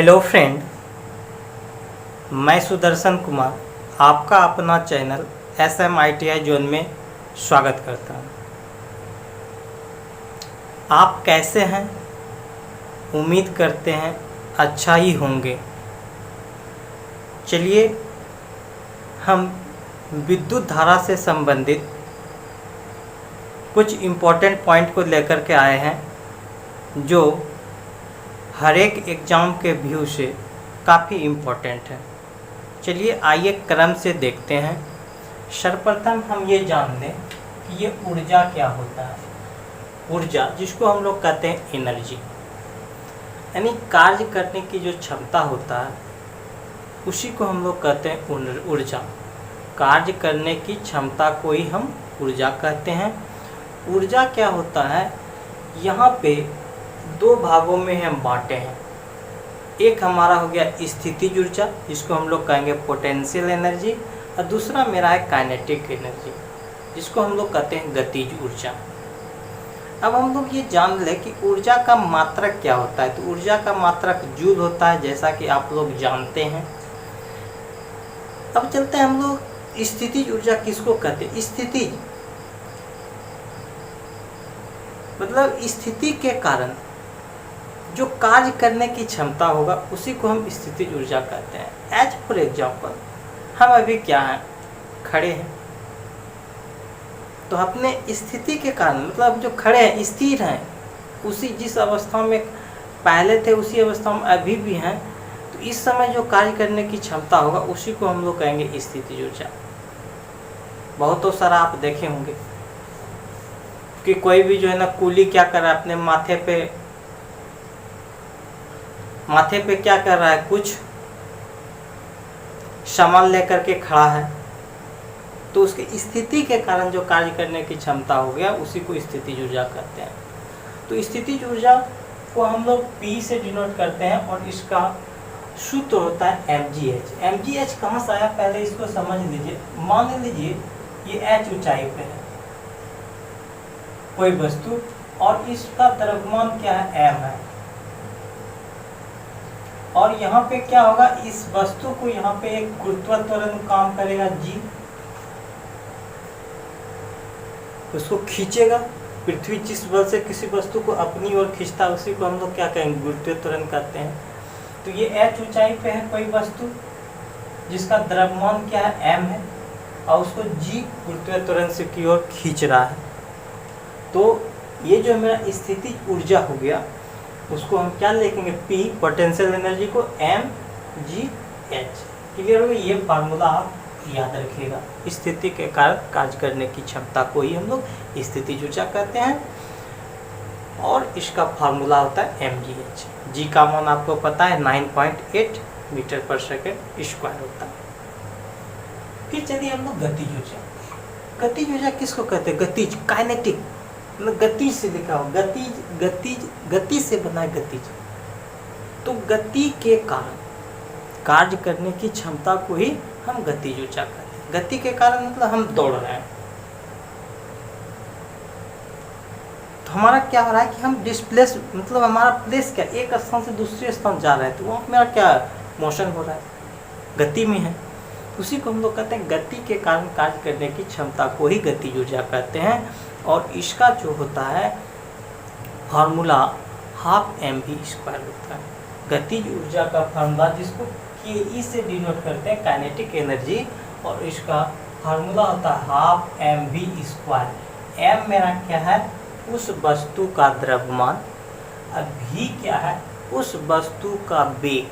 Hello friend, मैं सुदर्शन कुमार आपका अपना चैनल SMITI जोन में स्वागत करता हूं। आप कैसे हैं? उम्मीद करते हैं अच्छा ही होंगे। चलिए हम विद्युत धारा से संबंधित कुछ इम्पोर्टेंट पॉइंट को लेकर के आए हैं जो हर एक एग्ज़ाम के व्यू से काफ़ी इम्पोर्टेंट है। चलिए आइए क्रम से देखते हैं। सर्वप्रथम हम ये जान लें कि ये ऊर्जा क्या होता है। ऊर्जा जिसको हम लोग कहते हैं एनर्जी, यानी कार्य करने की जो क्षमता होता है उसी को हम लोग कहते हैं ऊर्जा। कार्य करने की क्षमता को ही हम ऊर्जा कहते हैं। ऊर्जा क्या होता है, यहाँ पे दो भागों में हम बांटे हैं। एक हमारा हो गया स्थितिज ऊर्जा जिसको हम लोग कहेंगे पोटेंशियल एनर्जी, और दूसरा मेरा है काइनेटिक एनर्जी जिसको हम लोग कहते हैं गतिज ऊर्जा। अब हम लोग ये जान लें कि ऊर्जा का मात्रक क्या होता है। तो ऊर्जा का मात्रक जूल होता है, जैसा कि आप लोग जानते हैं। अब चलते हैं हम लोग स्थितिज ऊर्जा किसको कहते हैं। स्थितिज मतलब स्थिति के कारण जो कार्य करने की क्षमता होगा उसी को हम स्थितिज ऊर्जा कहते हैं। एज फॉर एग्जाम्पल, हम अभी क्या हैं, खड़े हैं, तो अपने स्थिति के कारण मतलब जो खड़े हैं स्थिर हैं, उसी जिस अवस्था में पहले थे उसी अवस्था में अभी भी हैं, तो इस समय जो कार्य करने की क्षमता होगा उसी को हम लोग कहेंगे स्थितिज ऊर्जा। बहुतों सारा आप देखे होंगे कि कोई भी जो है ना कूली क्या कर रहा है, अपने माथे पे क्या कर रहा है, कुछ सामान लेकर के खड़ा है, तो उसकी स्थिति के कारण जो कार्य करने की क्षमता हो गया उसी को स्थितिज ऊर्जा कहते हैं। तो स्थितिज ऊर्जा को हम लोग P से डिनोट करते हैं और इसका सूत्र होता है mgh। mgh कहाँ से आया पहले इसको समझ लीजिए। मान लीजिए ये h ऊंचाई पे है कोई वस्तु और इसका द्रव्यमान क्या है, m है, और यहाँ पे क्या होगा, इस वस्तु को यहाँ पे एक गुरुत्वाकर्षण त्वरण काम करेगा G, उसको खींचेगा। पृथ्वी जिस बल से किसी वस्तु को अपनी ओर खींचता है उसी को हम लोग क्या कहेंगे, गुरुत्वाकर्षण त्वरण कहते हैं। तो ये h ऊंचाई पे है कोई वस्तु जिसका द्रव्यमान क्या है, m है, और उसको G गुरुत्वाकर्षण त्वरण से की ओर खींच रहा है। तो ये जो मेरा स्थितिज ऊर्जा हो गया उसको हम क्या लिखेंगे, P पोटेंशियल एनर्जी को mgh। क्लियर हो गया। ये फार्मूला आप याद रखिएगा। स्थिति के कारण कार्य करने की क्षमता को ही हम लोग स्थितिज ऊर्जा कहते हैं और इसका फार्मूला होता है mgh। G का मान आपको पता है 9.8 मीटर पर सेकेंड स्क्वायर होता है। फिर चलिए हम लोग गतिज ऊर्जा। गतिज ऊर्जा किसको कहते हैं, गतिज, काइनेटिक मतलब गति से लिखा हो, गति से बना है गतिज। तो गति के कारण कार्य करने की क्षमता को ही हम गतिज ऊर्जा कहते हैं। गति के कारण मतलब हम दौड़ रहे हैं, तो हमारा क्या हो रहा है कि हम डिस्प्लेस मतलब हमारा प्लेस क्या, एक स्थान से दूसरे स्थान जा रहे हैं, तो वहाँ मेरा क्या मोशन हो रहा है, गति में है, उसी को हम लोग कहते हैं गति के कारण कार्य करने की क्षमता को ही गतिज ऊर्जा कहते हैं। और इसका जो होता है फार्मूला 12mv² होता है। गतिज ऊर्जा का फार्मूला जिसको ke से डिनोट करते हैं, काइनेटिक एनर्जी, और इसका फार्मूला होता है 12mv²। m मेरा क्या है, उस वस्तु का द्रव्यमान, अब v क्या है, उस वस्तु का वेग,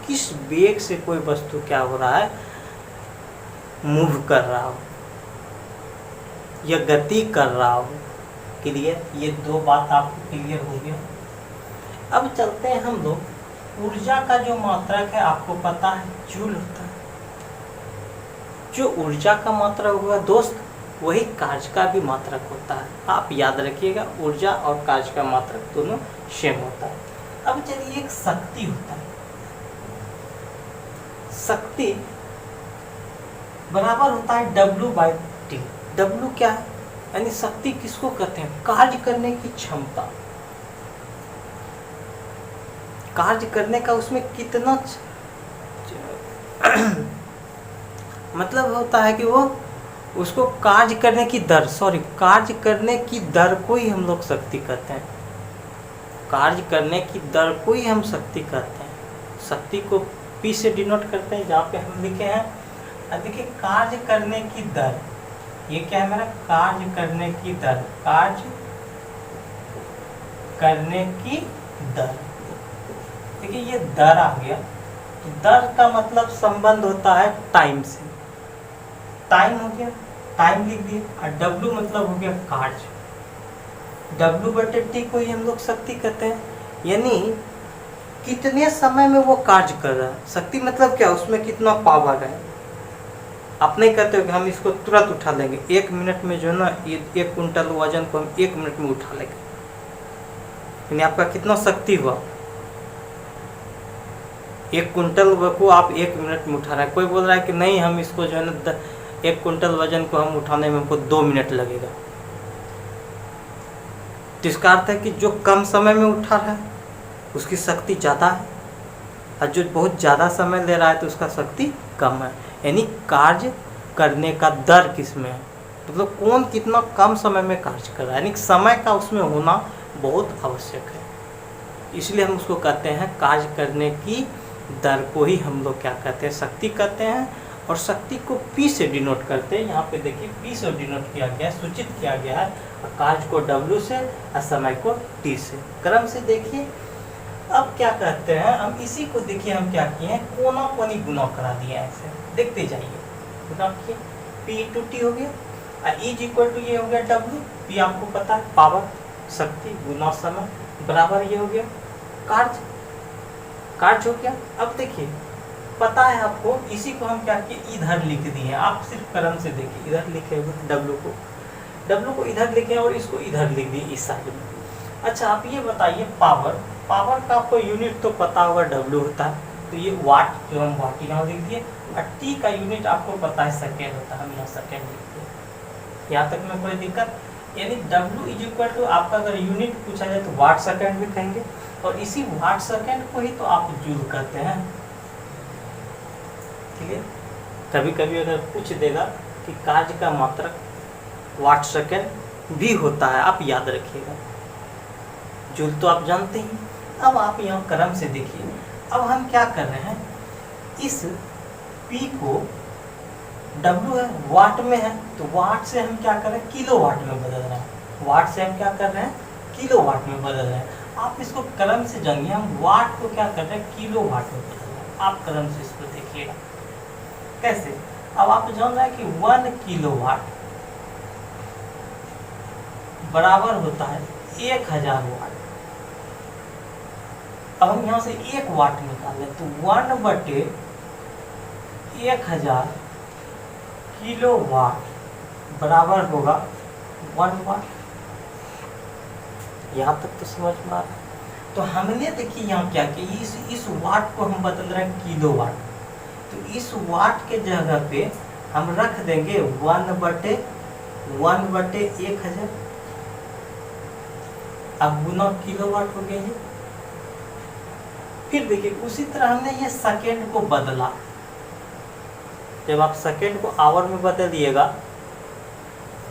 किस वेग से कोई वस्तु क्या हो रहा है, मूव कर रहा हो या गति कर रहा हो। क्लियर, ये दो बात आपको क्लियर हो गया। अब चलते हैं हम लोग, ऊर्जा का जो मात्रक है आपको पता है जूल होता है। जो ऊर्जा का मात्रक होगा दोस्त वही कार्य का भी मात्रक होता है। आप याद रखिएगा, ऊर्जा और कार्य का मात्रक दोनों सेम होता है। अब चलिए एक शक्ति होता है। शक्ति बराबर होता है W/T। W क्या है, यानी शक्ति किसको कहते हैं, कार्य करने की क्षमता। कार्य करने का उसमें कितना मतलब होता है कि वो उसको कार्य करने की दर, कार्य करने की दर को ही हम लोग शक्ति कहते हैं। कार्य करने की दर को ही हम शक्ति कहते हैं। शक्ति को P से डिनोट करते हैं, जहाँ पे हम लिखे हैं, देखिए कार्य करने की दर, ये क्या है मेरा, कार्य करने की दर, कार्य करने की दर। देखिए ये दर आ गया, तो दर का मतलब संबंध होता है टाइम से, टाइम हो गया, टाइम लिख दिए, और W मतलब हो गया कार्य, W/T को ही हम लोग शक्ति कहते हैं, यानी कितने समय में वो कार्य कर रहा है। शक्ति मतलब क्या, उसमें कितना पावर है। आप नहीं कहते हो कि हम इसको तुरंत उठा लेंगे, 1 मिनट में जो है ना, ये 1 कुंटल वजन को हम 1 मिनट में उठा लेंगे, यानी आपका कितना शक्ति हुआ, 1 कुंटल को आप 1 मिनट में उठा रहे हैं। कोई बोल रहा है कि नहीं, हम इसको जो है ना 1 कुंटल वजन को हम उठाने में हमको 2 मिनट लगेगा, तो इसका अर्थ है कि जो कम समय में उठा रहा है उसकी शक्ति ज़्यादा है, और जो बहुत ज़्यादा समय ले रहा है तो उसका शक्ति कम है। यानी कार्य करने का दर किसमें है, मतलब कौन कितना कम समय में कार्य कर रहा है, यानी समय का उसमें होना बहुत आवश्यक है। इसलिए हम उसको कहते हैं कार्य करने की दर को ही हम लोग क्या कहते हैं, शक्ति कहते हैं। और शक्ति को P से डिनोट करते हैं। यहाँ पे देखिए P से डिनोट किया गया है, सूचित किया गया है, कार्य को W से और समय को T से। क्रम से देखिए, अब क्या कहते हैं, हम इसी को देखिए, हम क्या किए हैं, कोना कोनी गुना करा दिए हैं, ऐसे देखते जाइए, गुना किए, P/T हो गया, और E = ये हो गया W, P आपको पता है पावर, शक्ति गुना समय, बराबर ये हो गया कार्य, कार्य हो गया। अब देखिए पता है आपको, इसी को हम क्या किए, इधर लिख दिए। आप सिर्फ क्रम से देखिए, इधर लिखे हुए W को इधर लिखे और इसको इधर लिख दिए इस साइड में। अच्छा आप ये बताइए, पावर का आपको यूनिट तो पता होगा W होता है, तो ये वाट, जो हम वाट यहाँ लिख दिए, और T का यूनिट आपको पता है सेकेंड होता है, हम यहाँ सेकेंड लिख दिए। यहाँ तक में कोई दिक्कत, यानी W = आपका अगर यूनिट पूछा जाए तो वाट सेकेंड भी कहेंगे, और इसी वाट सेकेंड को ही तो आप जूल करते हैं, ठीक है। कभी कभी अगर पूछ देगा कि कार्य का मात्रक वाट सेकेंड भी होता है, आप याद रखिएगा, जूल तो आप जानते ही। अब आप यहाँ क्रम से देखिए, अब हम क्या कर रहे हैं, इस P को, W है वाट में है, तो वाट से हम क्या कर रहे हैं, किलोवाट में बदल रहे हैं, वाट से हम क्या कर रहे हैं, किलोवाट में बदल रहे हैं। आप इसको क्रम से जानिए, हम वाट को क्या कर रहे हैं, किलोवाट में बदल रहे हैं। आप क्रम से इसको देखिएगा कैसे। अब आप जान रहे हैं कि 1 किलोवाट बराबर होता है 1000 वाट। अब हम यहाँ से 1 वाट निकालें, तो 1/1000 किलोवाट बराबर होगा 1 वाट। यहाँ तक तो समझ में आ रहा है। तो हमने देखिए यहाँ क्या किया, इस वाट को हम बदल रहे हैं किलोवाट, तो इस वाट के जगह पे हम रख देंगे 1/1000, अब गुना किलोवाट हो गया ये। फिर देखिए उसी तरह हमने ये सेकेंड को बदला, जब आप सेकेंड को आवर में बदल दिएगा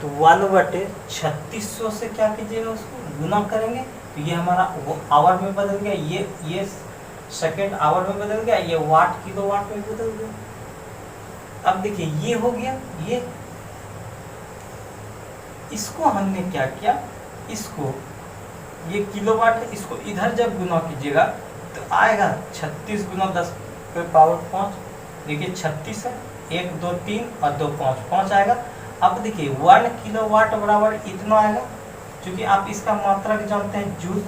तो 1/3600 से क्या कीजिएगा, उसको गुना करेंगे, तो ये हमारा आवर में बदल गया, ये सेकेंड आवर में बदल गया, ये वाट किलोवाट में बदल गया। अब देखिए ये हो गया, इसको हमने क्या किया, इसको, ये किलोवाट है, इसको इधर जब गुना कीजिएगा तो आएगा 36 × 10⁵ देखिए 36 है, 1 2 3 और 2 5 आएगा। अब देखिए 1 किलोवाट बराबर इतना आएगा, क्योंकि आप इसका मात्रक जानते हैं जूल।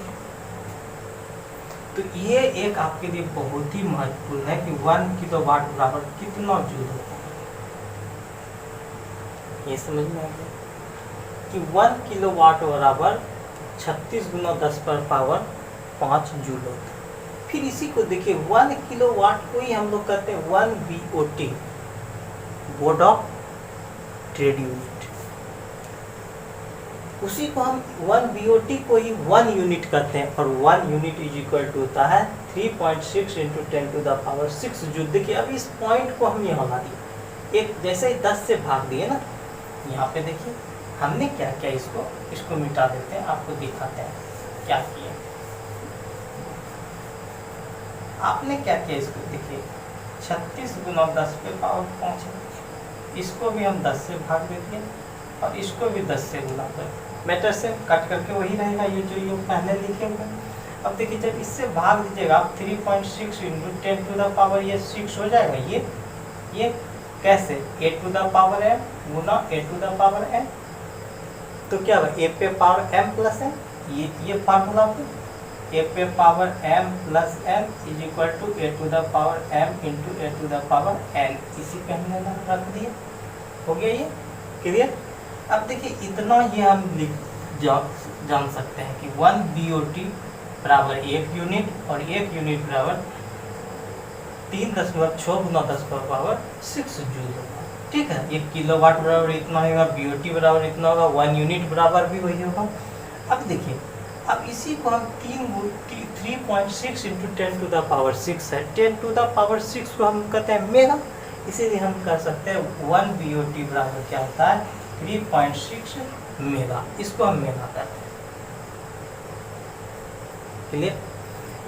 तो ये एक आपके लिए बहुत ही महत्वपूर्ण है कि 1 किलोवाट बराबर कितना जूल होता है। ये समझ में आ गया कि 1 किलोवाट बराबर 36 × 10⁵ जूल होता है। फिर इसी को देखिए 1 किलोवाट को ही हम लोग कहते हैं 1 BOT, board of trade unit. उसी को हम 1 BOT को ही 1 यूनिट कहते हैं, और 1 यूनिट = होता है 3.6 इंटू 10⁻6 जूल। देखिए अब इस पॉइंट को हम यहाँ ला दिए, एक जैसे ही 10 से भाग दिए ना, यहाँ पे देखिए हमने क्या किया, इसको मिटा देते हैं, आपको दिखाते हैं क्या किया। आपने क्या किया, इसको देखिए 36 गुना 10 पे पावर 5 है, इसको भी हम 10 से भाग देते हैं और इसको भी 10 से गुना कर, मैटर से कट करके वही रहेगा ये जो ये पहले लिखे हुए। अब देखिए जब इससे भाग दीजिएगा आप 3.6 इंटू 10⁻6 हो जाएगा। ये कैसे, a⁻m गुना a⁻n, तो क्या होगा a पे पावर m प्लस n, ये फार्मूला पे a पे power m plus n is equal to a⁻m into a⁻n, इसी पे हमने रख दिया, हो गया ये क्लियर। अब देखिए इतना ये हम जान सकते हैं कि 1 BOT बराबर 1 यूनिट और 1 यूनिट बराबर 3.6 गुना 10⁻6 जूल होगा। ठीक है, 1 किलोवाट बराबर इतना होगा, BOT बराबर इतना होगा, 1 यूनिट बराबर भी वही होगा। अब देखिए अब इसी को हम 3.6 इंटू 10⁻6 है, 10⁻6 को हम कहते हैं मेगा, इसीलिए हम कह सकते हैं 1 BOT बराबर क्या होता है 3.6 मेगा, इसको हम मेगा कहते हैं। क्लियर।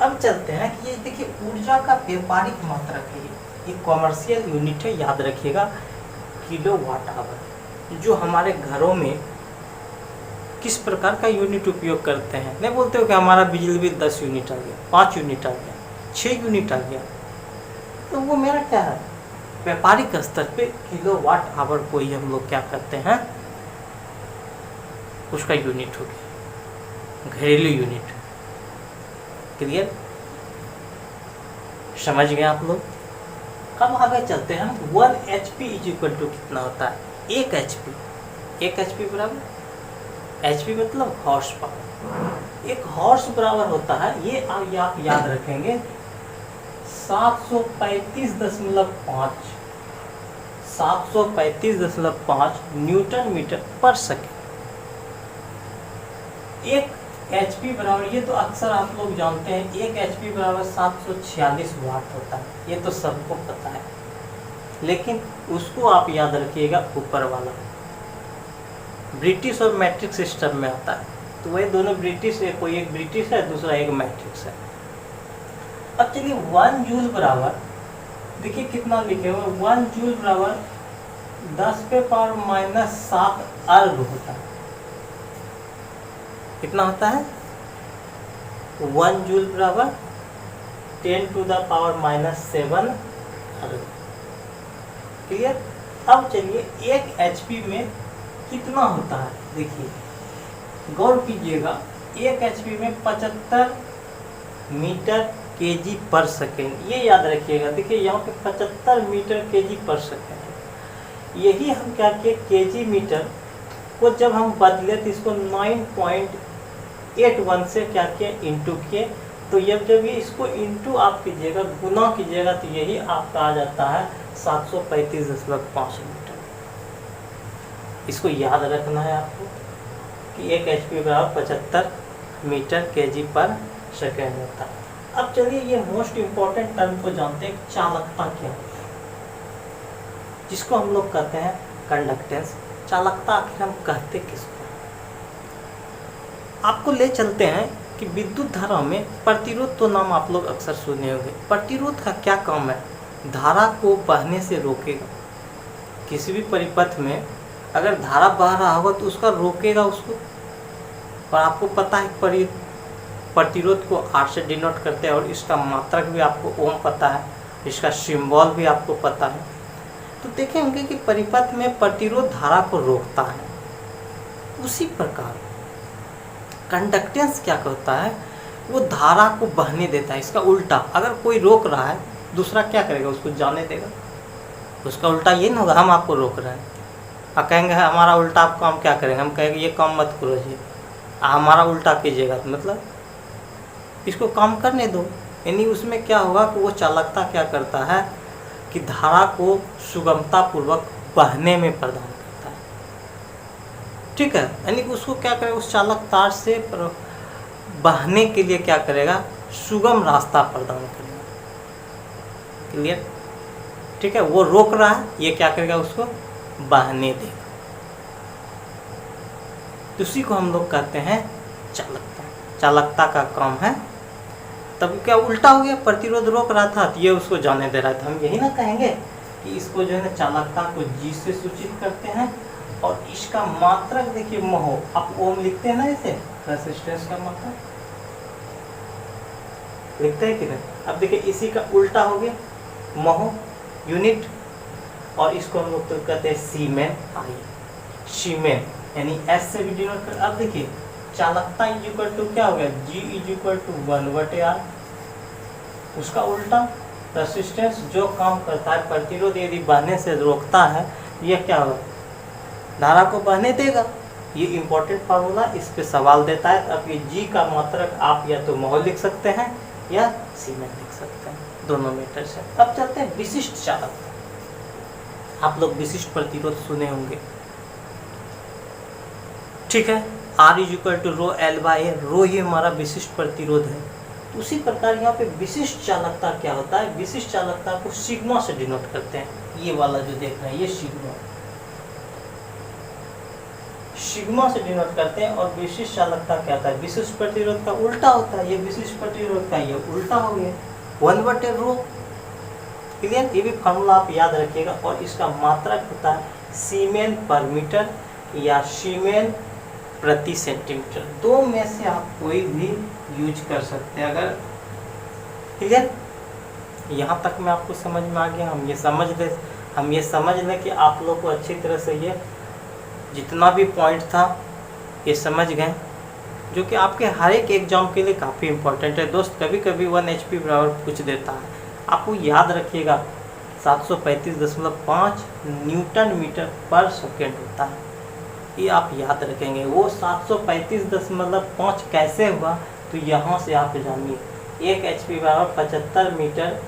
अब चलते हैं कि ये देखिए ऊर्जा का व्यापारिक मात्रक है, ये कॉमर्शियल यूनिट है, याद रखिएगा किलोवाट आवर। जो हमारे घरों में किस प्रकार का यूनिट उपयोग करते हैं, नहीं बोलते हो कि हमारा बिजली बिल 10 यूनिट आ गया, 5 यूनिट आ गया, 6 यूनिट आ गया, तो वो मेरा क्या है व्यापारिक स्तर पे किलोवाट आवर को ही हम लोग क्या करते हैं, उसका यूनिट हो गया, घरेलू यूनिट। क्लियर, समझ गए आप लोग। अब आगे चलते हैं हम 1 HP इज इक्वल टू कितना होता है 1 HP बराबर, HP मतलब हॉर्स पावर, 1 हॉर्स बराबर होता है, ये आप याद रखेंगे 735.5 न्यूटन मीटर पर सेकेंड। 1 HP बराबर, ये तो अक्सर आप लोग जानते हैं, 1 HP बराबर 746 वाट होता है, ये तो सबको पता है, लेकिन उसको आप याद रखिएगा ऊपर वाला ब्रिटिश और मैट्रिक सिस्टम में आता है, तो वही दोनों ब्रिटिश है, कोई एक ब्रिटिश है दूसरा एक मैट्रिक्स है। अब चलिए 1 जूल बराबर, देखिए कितना लिखे हुए 1 जूल बराबर 10 पे पावर -7 अर्ग होता है। कितना होता है 1 जूल बराबर 10 टू द पावर -7 अर्ग। क्लियर। अब चलिए 1 HP में कितना होता है, देखिए गौर कीजिएगा, 1 HP में 75 मीटर केजी पर सेकेंड, ये याद रखिएगा। देखिए यहाँ पे 75 मीटर केजी पर सेकेंड है, यही हम क्या किए केजी मीटर को जब हम बदले तो इसको 9.81 से क्या किए इंटू किए, तो जब ये इसको इंटू आप कीजिएगा गुना कीजिएगा तो यही आपका आ जाता है 735.5 मीटर। इसको याद रखना है आपको कि 1 HP बराबर 75 मीटर केजी पर सेकेंड होता है। अब चलिए ये मोस्ट इम्पोर्टेंट टर्म को जानते हैं, चालकता क्या होती है, जिसको हम लोग कहते हैं कंडक्टेंस। चालकता आखिर हम कहते किसको, आपको ले चलते हैं कि विद्युत धारा में प्रतिरोध तो नाम आप लोग अक्सर सुने होंगे। प्रतिरोध का क्या काम है, धारा को बहने से रोकेगा। किसी भी परिपथ में अगर धारा बह रहा होगा तो उसका रोकेगा उसको, और आपको पता है प्रतिरोध को R से डिनोट करते हैं, और इसका मात्रक भी आपको ओम पता है, इसका सिंबल भी आपको पता है। तो देखेंगे कि परिपथ में प्रतिरोध धारा को रोकता है, उसी प्रकार कंडक्टेंस क्या करता है, वो धारा को बहने देता है। इसका उल्टा, अगर कोई रोक रहा है दूसरा क्या करेगा, उसको जाने देगा। उसका उल्टा ये नहीं होगा हम आपको रोक रहे हैं और कहेंगे हमारा उल्टा आप काम क्या करेंगे, हम कहेंगे ये काम मत करो जी, हमारा उल्टा कीजिएगा, तो मतलब इसको काम करने दो। यानी उसमें क्या होगा कि वो चालकता क्या करता है कि धारा को सुगमता पूर्वक बहने में प्रदान करता है। ठीक है, यानी कि उसको क्या करेगा, उस चालक तार से बहने के लिए क्या करेगा, सुगम रास्ता प्रदान करेगा। क्लियर? ठीक है, वो रोक रहा है, ये क्या करेगा, उसको बहने देगा। तो उसी को हम लोग कहते हैं चालकता। चालकता का काम है। तब क्या उल्टा हो गया, प्रतिरोध रोक रहा था तो ये उसको जाने दे रहा था। हम यही ना कहेंगे कि इसको जो है ना चालकता को जी से सूचित करते हैं, और इसका मात्रक देखिए महो, आप ओम लिखते हैं ना, इसे रेजिस्टेंस का मात्रक लिखते हैं कि नहीं। अब देखिए इसी का उल्टा हो गया महो यूनिट, और इसको हम लोग तो कहते हैं सीमेन। आई सीमेन यानी एस से भी डिनोट कर। अब देखिए चालकता इज इक्वल टू क्या हो गया, जी इज इक्वल टू 1/r। उसका उल्टा रेसिस्टेंस जो काम करता है, प्रतिरोध यदि बहने से रोकता है, यह क्या होगा, धारा को बहने देगा। ये इंपॉर्टेंट फार्मूला, इस पे सवाल देता है। अब ये जी का मात्रक आप या तो मोल लिख सकते हैं या सीमेन लिख सकते हैं, दोनों मीटर से। अब चलते हैं विशिष्ट चालकता। आप लोग विशिष्ट प्रतिरोध सुने होंगे, ठीक है। R is equal to rho L by A, rho ही हमारा विशिष्ट प्रतिरोध है। उसी प्रकार यहाँ पे विशिष्ट चालकता क्या होता है, विशिष्ट चालकता को सिग्मा से डिनोट करते हैं। ये वाला जो देख रहे हैं ये सिग्मा से डिनोट करते हैं। और विशिष्ट चालकता क्या होता है, विशिष्ट प्रतिरोध का उल्टा होता है। ये विशिष्ट प्रतिरोध का ये उल्टा हो गया 1/ρ। क्लियर? ये भी फार्मूला आप याद रखिएगा। और इसका मात्रक होता है सीमेन पर मीटर या सीमेन प्रति सेंटीमीटर। दो में से आप कोई भी यूज कर सकते हैं। अगर क्लियर, यहाँ तक में आपको समझ में आ गया। हम ये समझ लें कि आप लोग को अच्छी तरह से ये जितना भी पॉइंट था ये समझ गए, जो कि आपके हर एक एग्जाम के लिए काफ़ी इंपॉर्टेंट है दोस्त। कभी कभी 1 HP बराबर पूछ देता है, आपको याद रखिएगा 735.5 न्यूटन मीटर पर सेकेंड होता है। ये आप याद रखेंगे। वो 735.5 कैसे हुआ, तो यहाँ से आप जानिए 1 HP बराबर 75 मीटर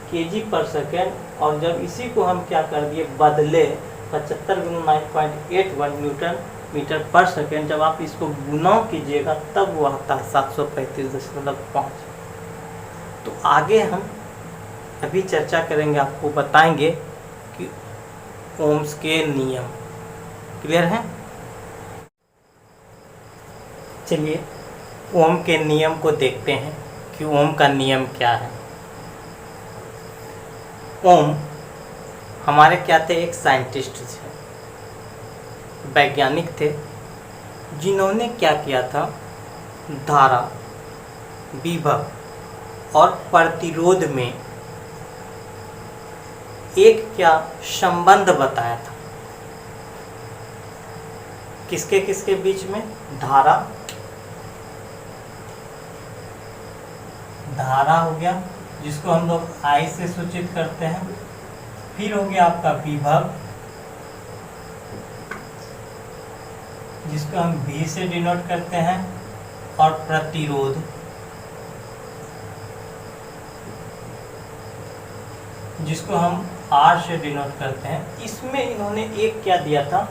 kg पर सेकेंड। और जब इसी को हम क्या कर दिए, बदले 75 × 9.81 न्यूटन मीटर पर सेकेंड, जब आप इसको गुना कीजिएगा तब वो आता है 735.5। तो आगे हम अभी चर्चा करेंगे, आपको बताएंगे कि ओम्स के नियम। क्लियर है? चलिए ओम के नियम को देखते हैं कि ओम का नियम क्या है। ओम हमारे क्या थे, एक साइंटिस्ट थे, वैज्ञानिक थे, जिन्होंने क्या किया था, धारा, विभव और प्रतिरोध में एक क्या संबंध बताया था। किसके किसके बीच में, धारा हो गया जिसको हम लोग I से सूचित करते हैं, फिर हो गया आपका विभव जिसको हम V से डिनोट करते हैं, और प्रतिरोध जिसको हम R से डिनोट करते हैं। इसमें इन्होंने एक क्या दिया था,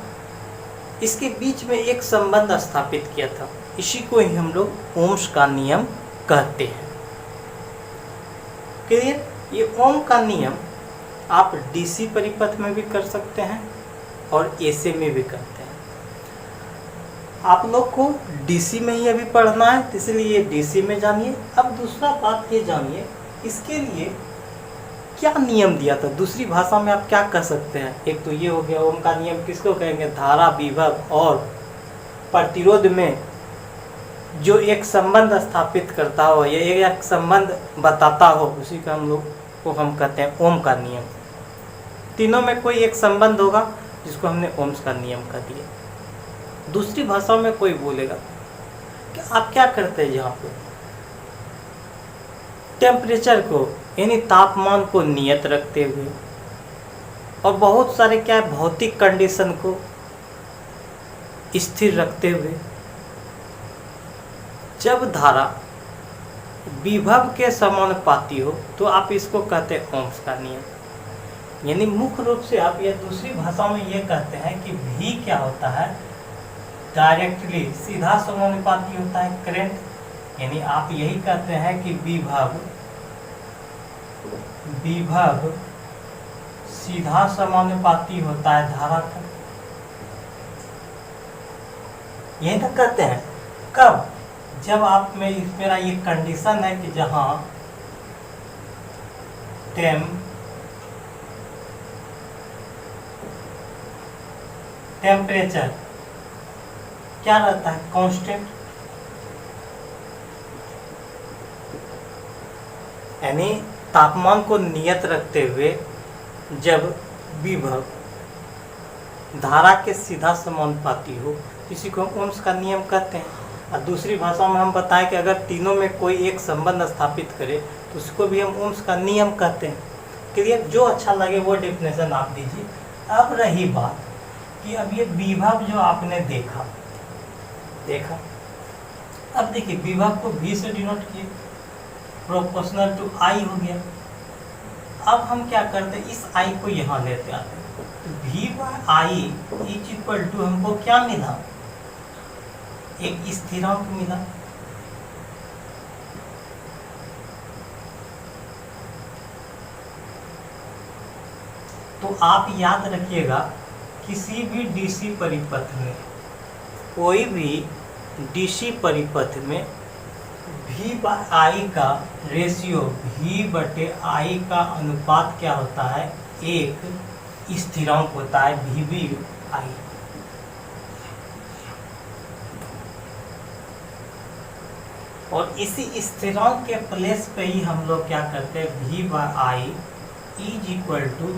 इसके बीच में एक संबंध स्थापित किया था। इसी को ही हम लोग ओम्स का नियम कहते हैं। क्लियर? ये ओम का नियम आप DC परिपथ में भी कर सकते हैं और AC में भी करते हैं। आप लोग को DC में ही अभी पढ़ना है, इसलिए DC में जानिए। अब दूसरा बात ये जानिए, इसके लिए क्या नियम दिया था। दूसरी भाषा में आप क्या कह सकते हैं, एक तो ये हो गया ओम का नियम, किसको कहेंगे, धारा, विभव और प्रतिरोध में जो एक संबंध स्थापित करता हो, ये एक संबंध बताता हो, उसी का हम लोग को हम कहते हैं ओम का नियम। तीनों में कोई एक संबंध होगा जिसको हमने ओम्स का नियम कह दिया। दूसरी भाषा में कोई बोलेगा कि आप क्या करते हैं, यहाँ पे टेम्परेचर को यानी तापमान को नियत रखते हुए और बहुत सारे क्या है भौतिक कंडीशन को स्थिर रखते हुए, जब धारा विभव के समानुपाती हो तो आप इसको कहते हैं ओम्स का नियम। यानी मुख्य रूप से आप ये दूसरी भाषा में ये कहते हैं कि V क्या होता है, डायरेक्टली सीधा समानुपाती होता है करंट यानी आप यही कहते हैं कि विभव सीधा समानुपाती होता है धारा का। यही तक कहते हैं। कब? जब आप में मेरा ये कंडीशन है कि जहां टेम्परेचर क्या रहता है? कांस्टेंट। यानी तापमान को नियत रखते हुए जब विभव धारा के सीधा समानुपाती हो, इसी को हम ओम्स का नियम कहते हैं। और दूसरी भाषा में हम बताएं कि अगर तीनों में कोई एक संबंध स्थापित करे तो उसको भी हम ओम्स का नियम कहते हैं। क्लियर? जो अच्छा लगे वो डेफिनेशन आप दीजिए। अब रही बात कि अब ये विभव जो आपने देखा, अब देखिए विभव को V से डिनोट किए, प्रोपोर्शनल टू I हो गया। अब हम क्या करते हैं, इस I को यहाँ लेते आते हैं। तो V/I इज इक्वल टू हमको क्या मिला? एक स्थिरांक मिला। तो आप याद रखिएगा, किसी भी डीसी परिपथ में, कोई भी डीसी परिपथ में V/I का रेशियो, V/I का अनुपात क्या होता है? एक स्थिरांक होता है VV/I। और इसी स्थिरांक के प्लेस पे ही हम लोग क्या करते हैं? V/I is equal to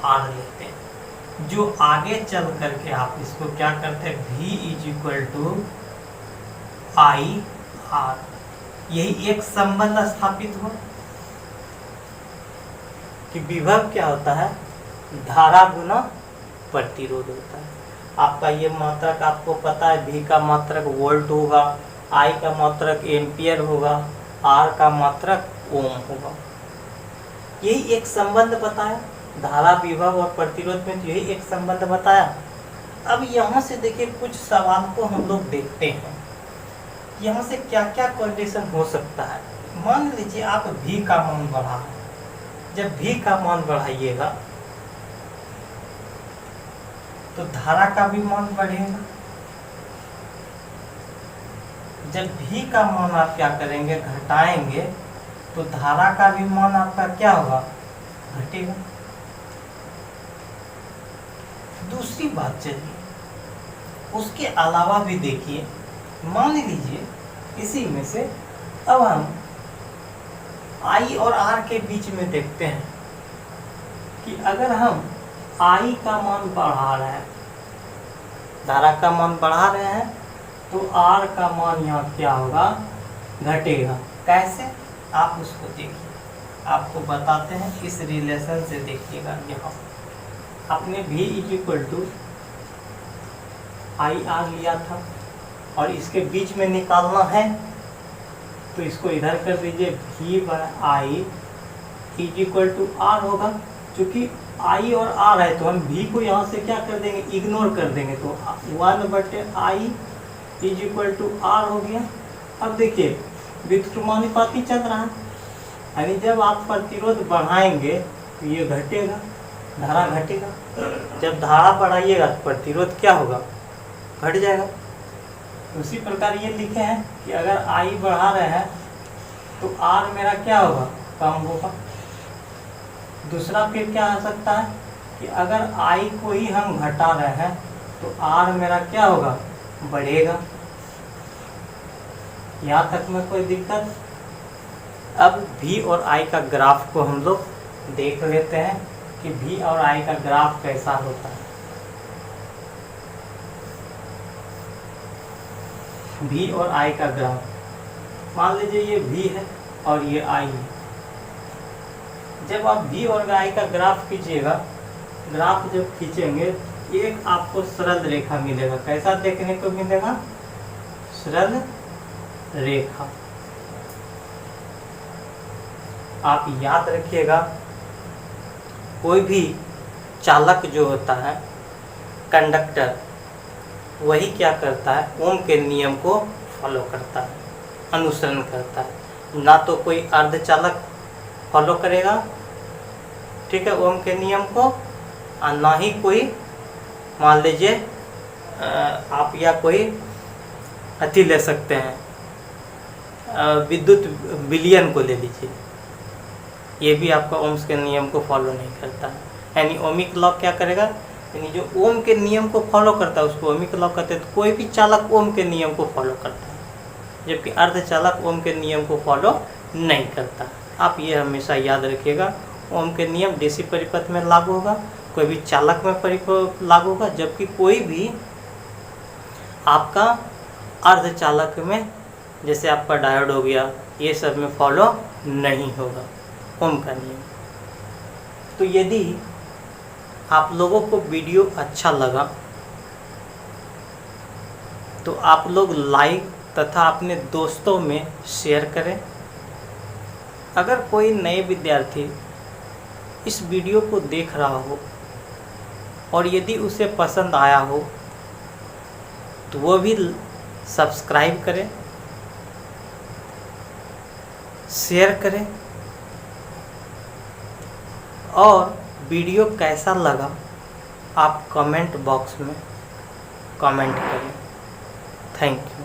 R लेते हैं। जो आगे चल करके आप इसको क्या करते हैं? V is equal to IR। यही एक संबंध स्थापित हुआ कि विभव क्या होता है? धारा गुना प्रतिरोध होता है। आपका ये मात्रक आपको पता है, V का मात्रक वोल्ट होगा, I का मात्रक एम्पियर होगा, R का मात्रक ओम होगा। यही एक संबंध बताया धारा, विभव और प्रतिरोध में, यही एक संबंध बताया। अब यहाँ से देखिए कुछ सवाल को हम लोग देखते हैं, यहाँ से क्या क्या कंडीशन हो सकता है। मान लीजिए आप V का मान बढ़ा, जब V का मान बढ़ाइएगा तो धारा का भी मान बढ़ेगा। जब V का मान आप क्या करेंगे? घटाएंगे, तो धारा का भी मान आपका क्या होगा? घटेगा। दूसरी बात चलिए, उसके अलावा भी देखिए, मान लीजिए इसी में से अब हम I और R के बीच में देखते हैं कि अगर हम I का मान बढ़ा रहे हैं, धारा का मान बढ़ा रहे हैं, तो R का मान यहाँ क्या होगा? घटेगा। कैसे? आप उसको देखिए, आपको बताते हैं। इस रिलेशन से देखिएगा, यहाँ आपने V is equal to IR लिया था और इसके बीच में निकालना है, तो इसको इधर कर दीजिए। V/I is equal to R होगा। चूंकि I और R है तो हम V को यहाँ से क्या कर देंगे? इग्नोर कर देंगे। तो 1/I is equal to R हो गया। अब देखिए व्युत्क्रमानुपाती चल रहा है, यानी जब आप प्रतिरोध बढ़ाएंगे तो ये घटेगा, धारा घटेगा। जब धारा बढ़ाइएगा तो प्रतिरोध क्या होगा? घट जाएगा। उसी प्रकार ये लिखे हैं कि अगर I बढ़ा रहे हैं तो R मेरा क्या होगा? कम होगा। दूसरा फिर क्या हो सकता है कि अगर I को ही हम घटा रहे हैं तो R मेरा क्या होगा? बढ़ेगा। यहाँ तक में कोई दिक्कत? अब V और I का ग्राफ को हम लोग देख लेते हैं कि V और I का ग्राफ कैसा होता है। V और I का ग्राफ, मान लीजिए ये V है और ये I है। जब आप V और I का ग्राफ खींचिएगा, ग्राफ जब खींचेंगे, एक आपको सरल रेखा मिलेगा। कैसा देखने को मिलेगा? सरल रेखा। आप याद रखिएगा, कोई भी चालक जो होता है, कंडक्टर, वही क्या करता है? ओम के नियम को फॉलो करता है। अनुसरण करता है, ना तो कोई अर्धचालक फॉलो करेगा, ठीक है, ओम के नियम को, और ना ही कोई, मान लीजिए आप या कोई अति ले सकते हैं, विद्युत विलयन को ले लीजिए, ये भी आपका ओम्स के नियम को फॉलो नहीं करता है। यानी ओमिक लॉ क्या करेगा, यानी जो ओम के नियम को फॉलो करता है उसको ओमिक लॉ कहते हैं। तो कोई भी चालक ओम के नियम को फॉलो करता है, जबकि अर्धचालक ओम के नियम को फॉलो नहीं करता। आप ये हमेशा याद रखिएगा, ओम के नियम डीसी परिपथ में लागू होगा, कोई भी चालक में लागू होगा, जबकि कोई भी आपका अर्धचालक में, जैसे आपका डायोड हो गया, ये सब में फॉलो नहीं होगा ओम का नियम। तो यदि आप लोगों को वीडियो अच्छा लगा तो आप लोग लाइक तथा अपने दोस्तों में शेयर करें। अगर कोई नए विद्यार्थी इस वीडियो को देख रहा हो और यदि उसे पसंद आया हो तो वो भी सब्सक्राइब करें, शेयर करें, और वीडियो कैसा लगा आप कमेंट बॉक्स में कमेंट करें। Thank you.